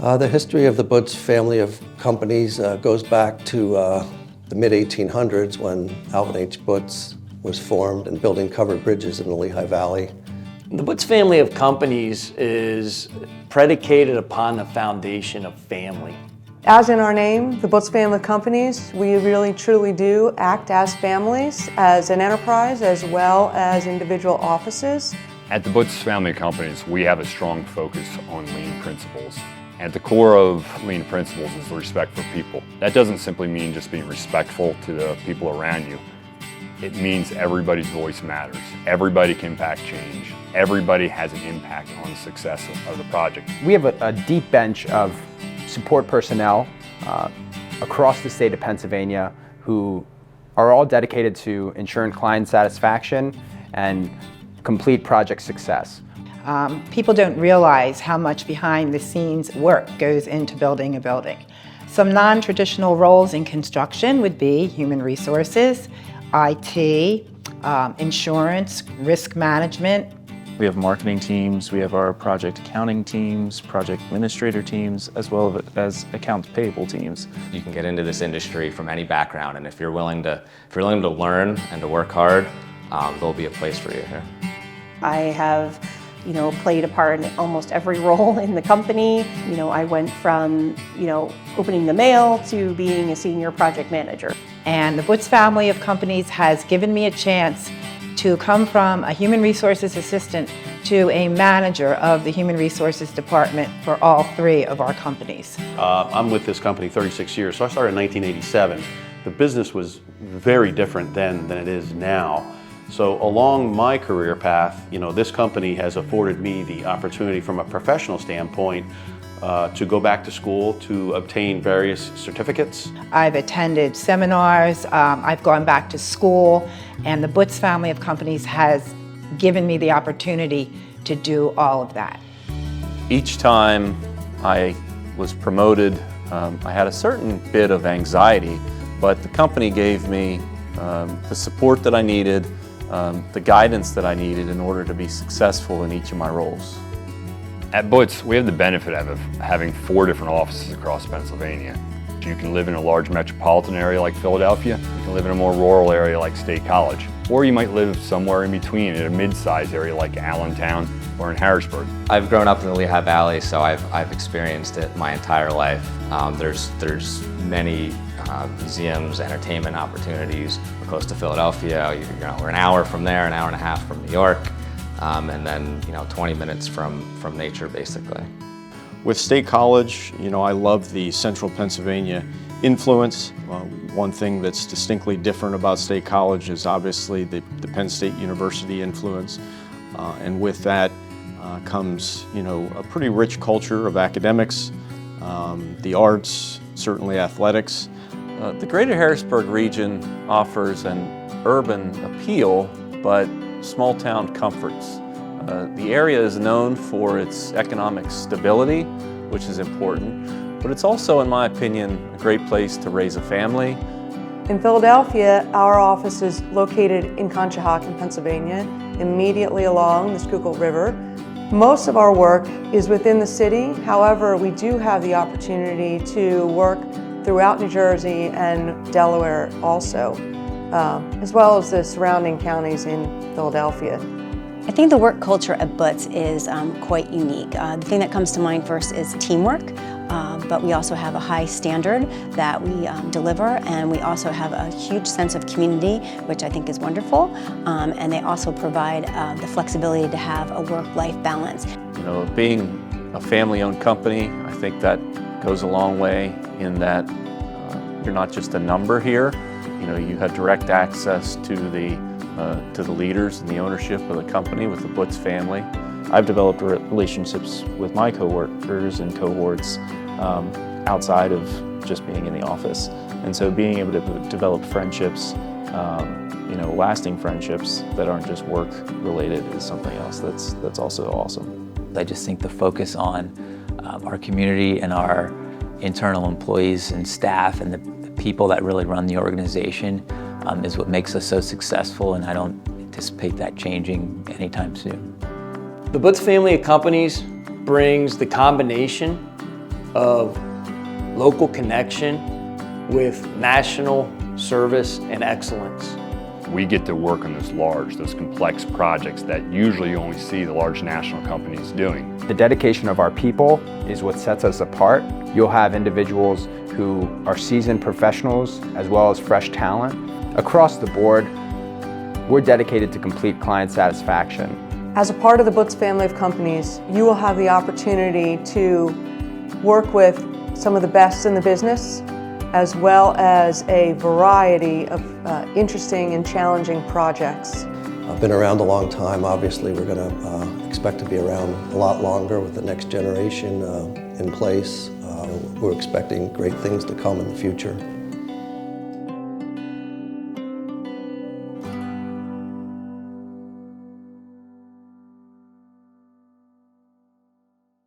The history of the Butz family of companies goes back to the mid-1800s when Alvin H. Butz was formed and building covered bridges in the Lehigh Valley. The Butz family of companies is predicated upon the foundation of family. As in our name, the Butz Family of Companies, we really truly do act as families, as an enterprise, as well as individual offices. At the Butz Family of Companies, we have a strong focus on lean principles. At the core of lean principles is the respect for people. That doesn't simply mean just being respectful to the people around you. It means everybody's voice matters. Everybody can impact change. Everybody has an impact on the success of the project. We have a deep bench of support personnel across the state of Pennsylvania who are all dedicated to ensuring client satisfaction and complete project success. People don't realize how much behind the scenes work goes into building a building. Some non-traditional roles in construction would be human resources, IT, insurance, risk management. We have marketing teams, we have our project accounting teams, project administrator teams, as well as accounts payable teams. You can get into this industry from any background, and if you're willing to learn and to work hard, there'll be a place for you here. I have, played a part in almost every role in the company. I went from, opening the mail to being a senior project manager. And the Butz Family of Companies has given me a chance to come from a human resources assistant to a manager of the human resources department for all three of our companies. I'm with this company 36 years, so I started in 1987. The business was very different then than it is now. So along my career path, this company has afforded me the opportunity from a professional standpoint to go back to school to obtain various certificates. I've attended seminars, I've gone back to school, and the Butz Family of Companies has given me the opportunity to do all of that. Each time I was promoted, I had a certain bit of anxiety, but the company gave me the support that I needed, the guidance that I needed in order to be successful in each of my roles. At Butz, we have the benefit of having 4 different offices across Pennsylvania. You can live in a large metropolitan area like Philadelphia, you can live in a more rural area like State College, or you might live somewhere in between in a mid-sized area like Allentown or in Harrisburg. I've grown up in the Lehigh Valley, so I've experienced it my entire life. There's many museums, entertainment opportunities. We're close to Philadelphia. We're an hour from there, an hour and a half from New York. And then 20 minutes from nature, basically. With State College, I love the Central Pennsylvania influence. One thing that's distinctly different about State College is obviously the Penn State University influence. And with that comes, a pretty rich culture of academics, the arts, certainly athletics. The greater Harrisburg region offers an urban appeal, but small town comforts. The area is known for its economic stability, which is important, but it's also, in my opinion, a great place to raise a family. In Philadelphia, our office is located in Conshohocken, Pennsylvania, immediately along the Schuylkill River. Most of our work is within the city. However, we do have the opportunity to work throughout New Jersey and Delaware also, as well as the surrounding counties in Philadelphia. I think the work culture at Butz is quite unique. The thing that comes to mind first is teamwork, but we also have a high standard that we deliver, and we also have a huge sense of community, which I think is wonderful, and they also provide the flexibility to have a work-life balance. Being a family-owned company, I think that goes a long way in that you're not just a number here. You have direct access to the leaders and the ownership of the company with the Butz family. I've developed relationships with my coworkers and cohorts outside of just being in the office. And so being able to develop friendships, lasting friendships that aren't just work related is something else that's also awesome. I just think the focus on our community and our internal employees and staff and the people that really run the organization is what makes us so successful, and I don't anticipate that changing anytime soon. The Butz Family of Companies brings the combination of local connection with national service and excellence. We get to work on those complex projects that usually you only see the large national companies doing. The dedication of our people is what sets us apart. You'll have individuals who are seasoned professionals as well as fresh talent. Across the board, we're dedicated to complete client satisfaction. As a part of the Butz family of companies, you will have the opportunity to work with some of the best in the business, as well as a variety of interesting and challenging projects. I've been around a long time. Obviously, we're going to expect to be around a lot longer with the next generation in place. We're expecting great things to come in the future.